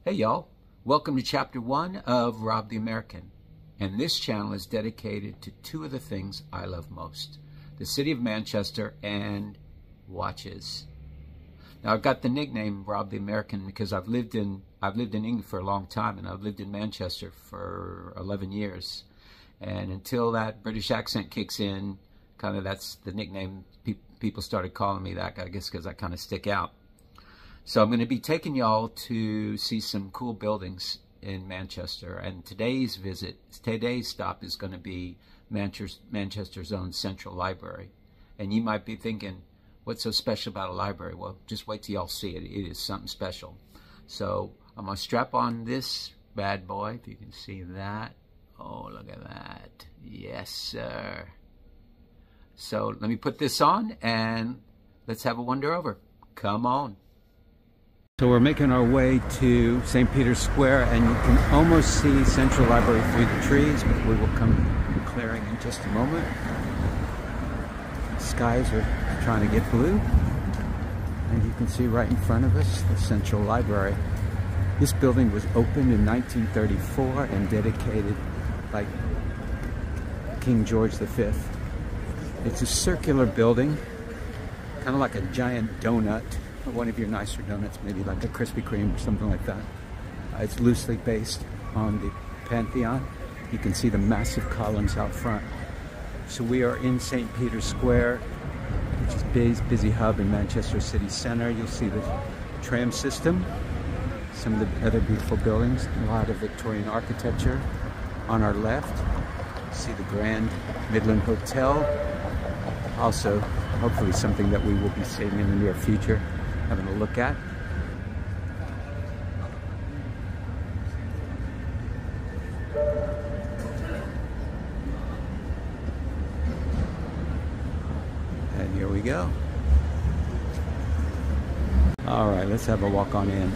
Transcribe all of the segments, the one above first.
Hey y'all, welcome to chapter 1 of Rob the American, and this channel is dedicated to two of the things I love most, the city of Manchester and watches. Now I've got the nickname Rob the American because I've lived in England for a long time, and I've lived in Manchester for 11 years, and until that British accent kicks in, kind of that's the nickname people started calling me that, I guess because I kind of stick out. So I'm going to be taking y'all to see some cool buildings in Manchester, and today's stop is going to be Manchester's own Central Library. And you might be thinking, what's so special about a library? Well, just wait till y'all see it. It is something special. So I'm going to strap on this bad boy, if you can see that. Oh, look at that. Yes, sir. So let me put this on and let's have a wander over. Come on. So we're making our way to St. Peter's Square, and you can almost see Central Library through the trees, but we will come to clearing in just a moment. The skies are trying to get blue, and you can see right in front of us the Central Library. This building was opened in 1934 and dedicated by King George V. It's a circular building, kind of like a giant donut. One of your nicer donuts, maybe like a Krispy Kreme or something like that. It's loosely based on the Pantheon. You can see the massive columns out front. So we are in St. Peter's Square, which is a busy hub in Manchester city centre. You'll see the tram system, some of the other beautiful buildings, a lot of Victorian architecture. On our left, see the Grand Midland Hotel. Also, hopefully something that we will be seeing in the near future. Having a look at. And here we go. All right, let's have a walk on in.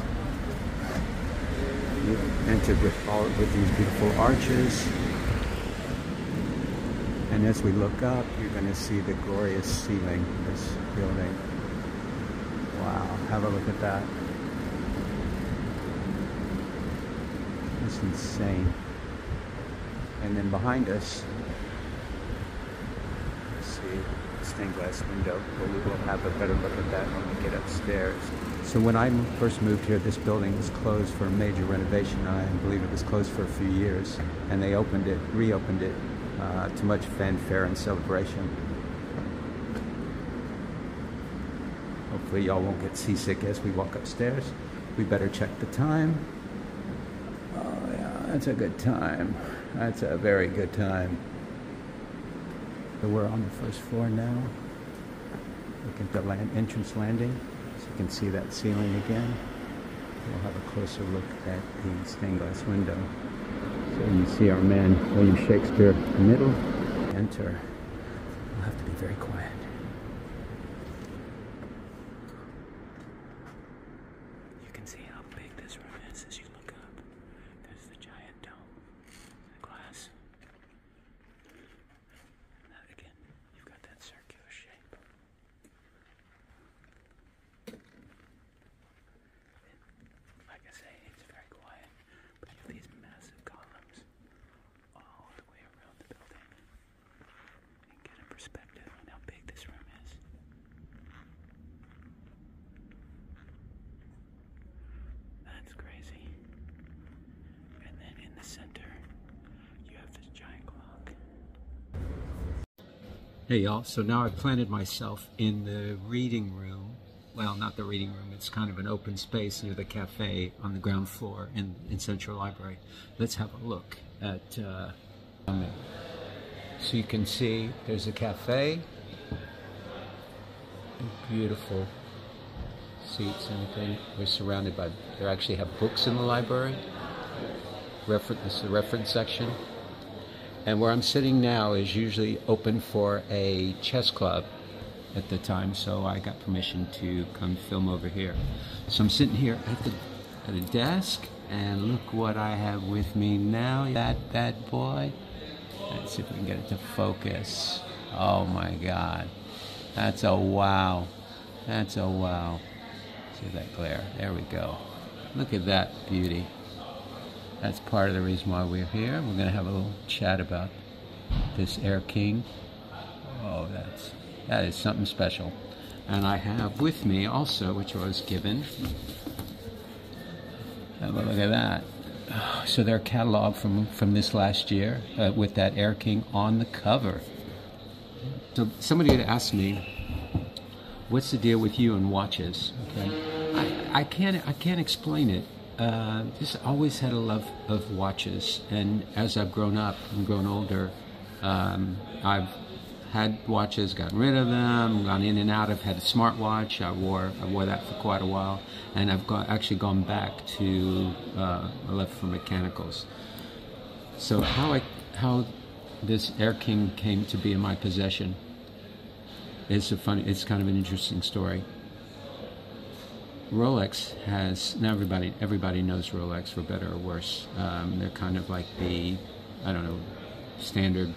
You entered with these beautiful arches. And as we look up, you're going to see the glorious ceiling of this building. Wow, have a look at that. It's insane. And then behind us, see the stained glass window. But we will have a better look at that when we get upstairs. So when I first moved here, this building was closed for a major renovation. I believe it was closed for a few years. And they reopened it to much fanfare and celebration. Hopefully y'all won't get seasick as we walk upstairs. We better check the time. Oh yeah, that's a good time. That's a very good time. So we're on the first floor now. Look at the entrance landing. So you can see that ceiling again. We'll have a closer look at the stained glass window. So you see our man, William Shakespeare, in the middle. Enter. We'll have to be very quiet. Hey y'all, so now I've planted myself in the reading room. Well, not the reading room, it's kind of an open space near the cafe on the ground floor in Central Library. Let's have a look at so you can see there's a cafe. Beautiful seats and everything. We're surrounded by, they actually have books in the library. This is the reference section. And where I'm sitting now is usually open for a chess club at the time, so I got permission to come film over here. So I'm sitting here at a desk, and look what I have with me now. That bad boy. Let's see if we can get it to focus. Oh my God. That's a wow. That's a wow. See that glare? There we go. Look at that beauty. That's part of the reason why we're here. We're going to have a little chat about this Air King. Oh, that is something special. And I have with me also, which I was given. Have a look at that. So their catalog from this last year with that Air King on the cover. So somebody had asked me, what's the deal with you and watches? Okay, I can't explain it. Just always had a love of watches, and as I've grown up and grown older, I've had watches, gotten rid of them, gone in and out. I've had a smartwatch. I wore that for quite a while, and I've actually gone back to I left for mechanicals. So how this Air King came to be in my possession is it's kind of an interesting story. Rolex has, now everybody knows Rolex, for better or worse. They're kind of like the, I don't know, standard.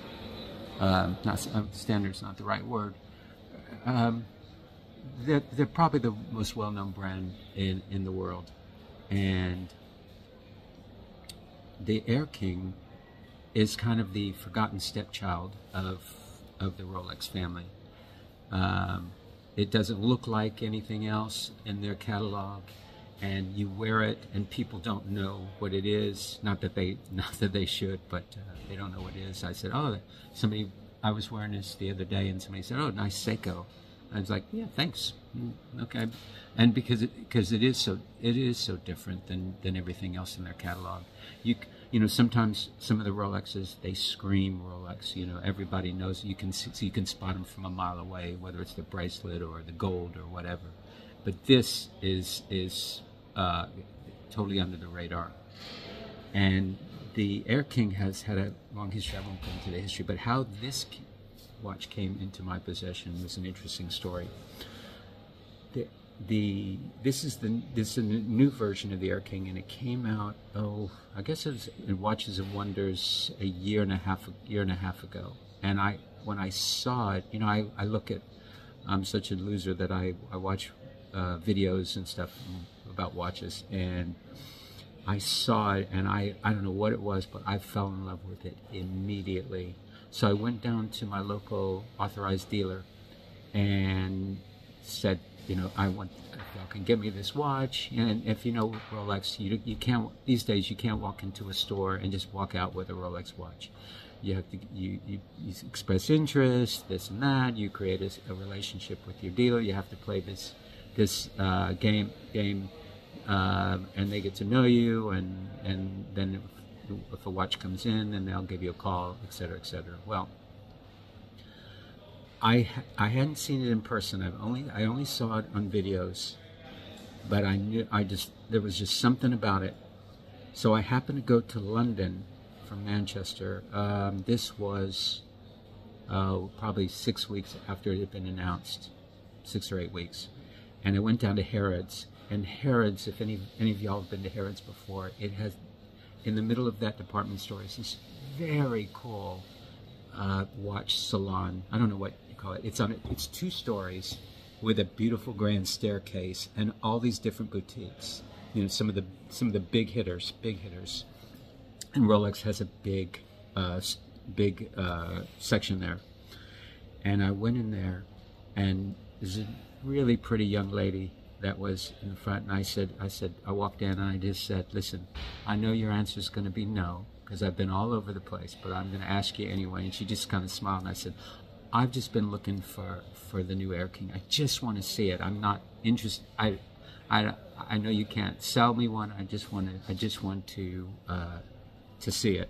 Standard's not the right word. They're probably the most well-known brand in the world, and the Air King is kind of the forgotten stepchild of the Rolex family. It doesn't look like anything else in their catalog, and you wear it and people don't know what it is. Not that they should, but they don't know what it is. I said, oh, I was wearing this the other day, and somebody said, oh, nice Seiko. I was like, yeah, thanks. Okay. And because it is so different than everything else in their catalog. You know, sometimes some of the Rolexes, they scream Rolex. You know, everybody knows. You can spot them from a mile away, whether it's the bracelet or the gold or whatever. But this is totally under the radar. And the Air King has had a long history. I won't go into the history, but how this watch came into my possession was an interesting story. This is a new version of the Air King, and it came out, I guess it was in Watches and Wonders a year and a half ago. And when I saw it, you know, I look at, I'm such a loser that I watch videos and stuff about watches, and I saw it, and I don't know what it was, but I fell in love with it immediately. So I went down to my local authorized dealer and said, you know, if y'all can get me this watch. And if you know Rolex, you can't, these days you can't walk into a store and just walk out with a Rolex watch. You have to, you express interest, this and that. You create a relationship with your dealer. You have to play this game, and they get to know you, and then if a watch comes in, then they'll give you a call, etc., etc. Well, I hadn't seen it in person. I only saw it on videos, but I knew there was just something about it. So I happened to go to London from Manchester. This was probably 6 weeks after it had been announced, 6 or 8 weeks, and I went down to Harrods. And Harrods, if any of y'all have been to Harrods before, it has, in the middle of that department store, is this very cool watch salon. I don't know what you call it. It's 2 stories with a beautiful grand staircase and all these different boutiques. You know, some of the big hitters. And Rolex has a big section there. And I went in there, and there's a really pretty young lady that was in the front, and I walked in and I just said, listen, I know your answer is going to be no, because I've been all over the place, but I'm going to ask you anyway. And she just kind of smiled, and I said, I've just been looking for the new Air King. I just want to see it. I'm not interested. I know you can't sell me one. I just want to see it.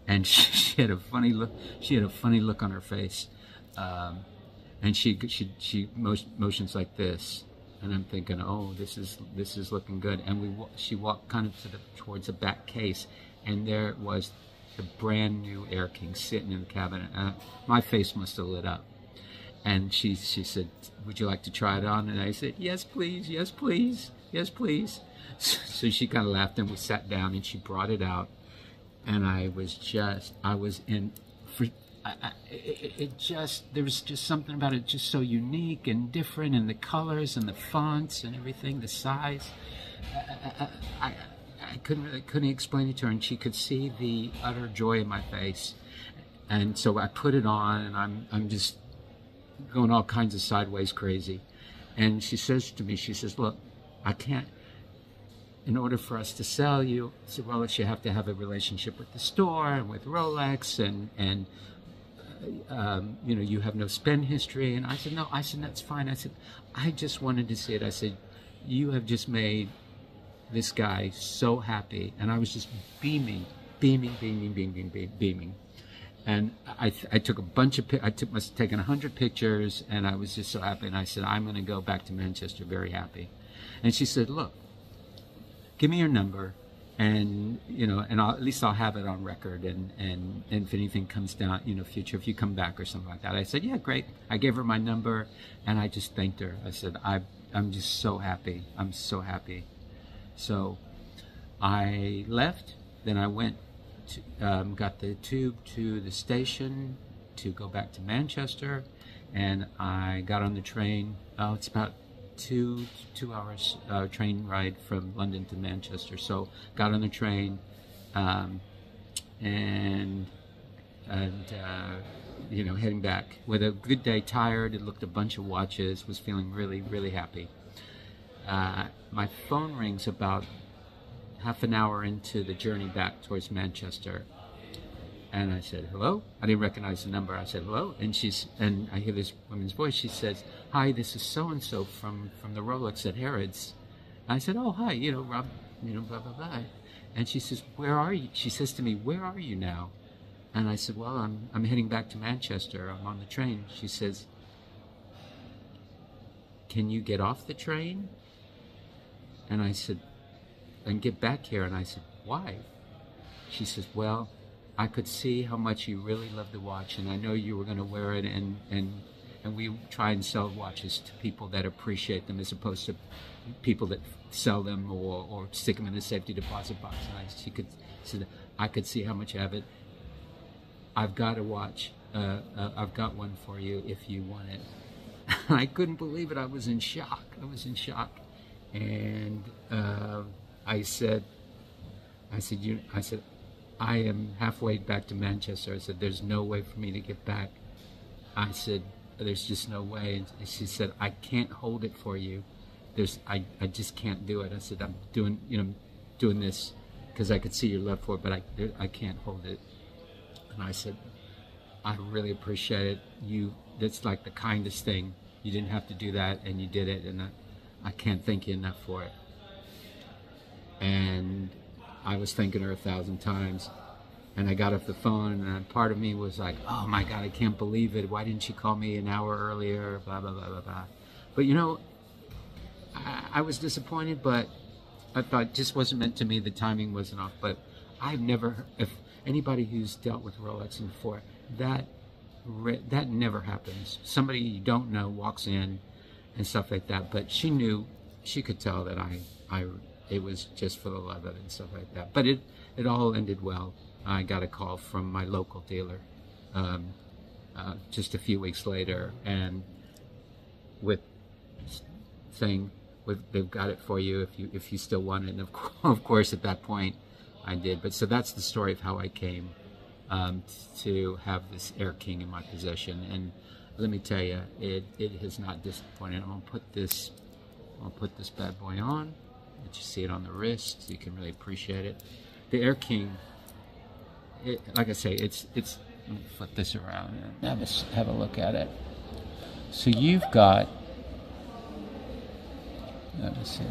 And she had a funny look. She had a funny look on her face, and she motions like this. And I'm thinking, oh, this is looking good. And she walked kind of towards the back case, and there was the brand new Air King sitting in the cabinet. My face must have lit up. And she said, would you like to try it on? And I said, yes, please, yes, please, yes, please. So she kind of laughed, and we sat down, and she brought it out, and there was just something about it just so unique and different, and the colors and the fonts and everything, the size. I, I couldn't explain it to her, and she could see the utter joy in my face. And so I put it on, and I'm just going all kinds of sideways crazy. And she says to me, she says, "Look, I can't. In order for us to sell you," I said, "Well, you have to have a relationship with the store and with Rolex, and you know, you have no spend history." And I said, "No," I said, "That's fine." I said, "I just wanted to see it." I said, "You have just made this guy so happy," and I was just beaming. And I took a bunch of must have taken 100 pictures, and I was just so happy. And I said, "I'm going to go back to Manchester very happy." And she said, "Look, give me your number, and you know, and at least I'll have it on record. And if anything comes down, you know, future, if you come back or something like that." I said, "Yeah, great." I gave her my number, and I just thanked her. I said, I'm just so happy. I'm so happy." So I left. Then I went to, got the tube to the station to go back to Manchester, and I got on the train. It's about two hours train ride from London to Manchester. So got on the train, and you know, heading back with a good day. Tired. It looked a bunch of watches. Was feeling really happy. My phone rings about half an hour into the journey back towards Manchester, and I said, "Hello?" I didn't recognize the number. I said, "Hello," and I hear this woman's voice. She says, "Hi, this is so and so from the Rolex at Harrods." I said, "Oh, hi, you know, Rob, you know, blah blah blah." And she says, "Where are you?" She says to me, "Where are you now?" And I said, "Well, I'm heading back to Manchester. I'm on the train." She says, "Can you get off the train?" And I said, "And get back here." And I said, "Why?" She says, "Well, I could see how much you really love the watch, and I know you were going to wear it, and we try and sell watches to people that appreciate them as opposed to people that sell them or stick them in the safety deposit box." And she said, "I could see how much you have it. I've got a watch. I've got one for you if you want it." I couldn't believe it. I was in shock. And I said, "I am halfway back to Manchester." I said, "There's no way for me to get back." I said, "There's just no way." And she said, "I can't hold it for you. I just can't do it." I said, "I'm doing this because I could see your love for it, but I can't hold it." And I said, "I really appreciate it. That's like the kindest thing. You didn't have to do that, and you did it, and I can't thank you enough for it." And I was thanking her 1,000 times. And I got off the phone, and part of me was like, "Oh my God, I can't believe it. Why didn't she call me an hour earlier?" Blah, blah, blah, blah, blah. But you know, I was disappointed, but I thought it just wasn't meant to me. The timing wasn't off. But I've never, if anybody who's dealt with Rolex before, that never happens. Somebody you don't know walks in and stuff like that. But she knew, she could tell that it was just for the love of it and stuff like that. But it all ended well. I got a call from my local dealer just a few weeks later, and saying they've got it for you if you still want it. And of course, at that point, I did. But so that's the story of how I came to have this Air King in my possession. And let me tell you, it has not disappointed. I'm gonna put this bad boy on. Let you see it on the wrist, so you can really appreciate it. The Air King, like I say, it's. Let me flip this around and have a look at it. So you've got. Let me see.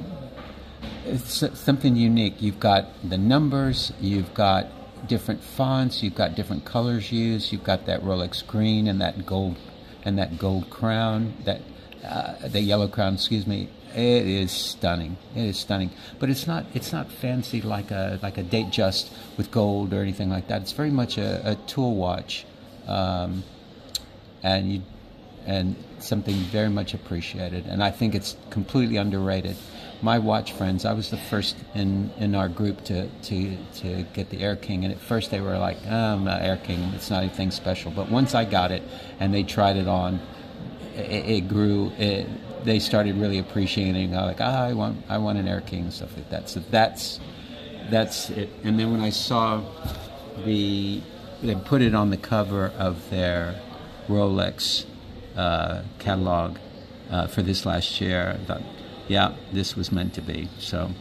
It's something unique. You've got the numbers. You've got different fonts. You've got different colors used. You've got that Rolex green and that gold crown. The yellow crown. Excuse me. It is stunning. It is stunning. But it's not fancy like a date just with gold or anything like that. It's very much a tool watch, and something very much appreciated. And I think it's completely underrated. My watch friends, I was the first in our group to get the Air King, and at first they were like, "Oh, Air King, it's not anything special." But once I got it and they tried it on, it grew. they started really appreciating. Like, I want an Air King and stuff like that. So that's it. And then when I saw they put it on the cover of their Rolex catalog for this last year, I thought, yeah, this was meant to be. So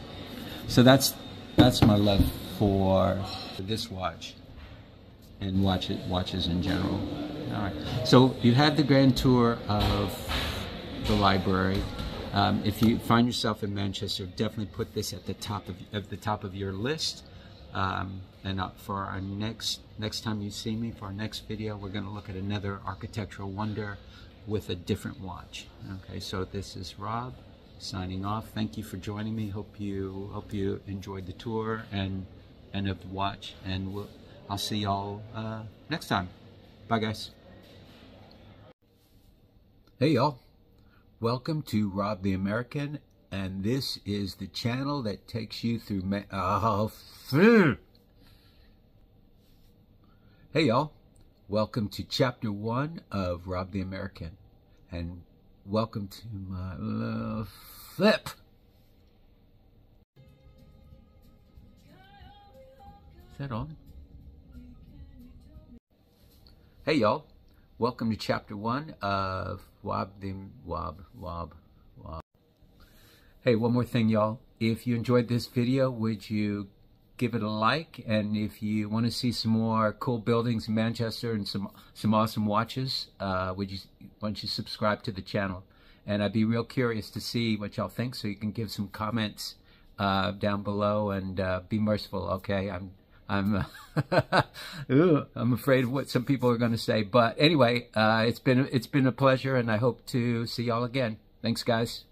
that's my love for this watch and watches in general. All right. So you had the grand tour of the library. If you find yourself in Manchester, definitely put this at the top of your list. And for our next time you see me, for our next video, we're going to look at another architectural wonder with a different watch. Okay, so this is Rob signing off. Thank you for joining me. Hope you enjoyed the tour and of the watch. And I'll see y'all next time. Bye, guys. Hey, y'all. Welcome to Rob the American, and this is the channel that takes you through Hey, y'all. Welcome to Chapter 1 of Rob the American, and welcome to my flip. Is that on? Hey, y'all. Welcome to Chapter 1 of Wob. Hey, one more thing, y'all. If you enjoyed this video, would you give it a like? And if you want to see some more cool buildings in Manchester and some awesome watches, why don't you subscribe to the channel? And I'd be real curious to see what y'all think, so you can give some comments down below, and be merciful, okay? I'm afraid of what some people are going to say, but anyway, it's been a pleasure, and I hope to see y'all again. Thanks, guys.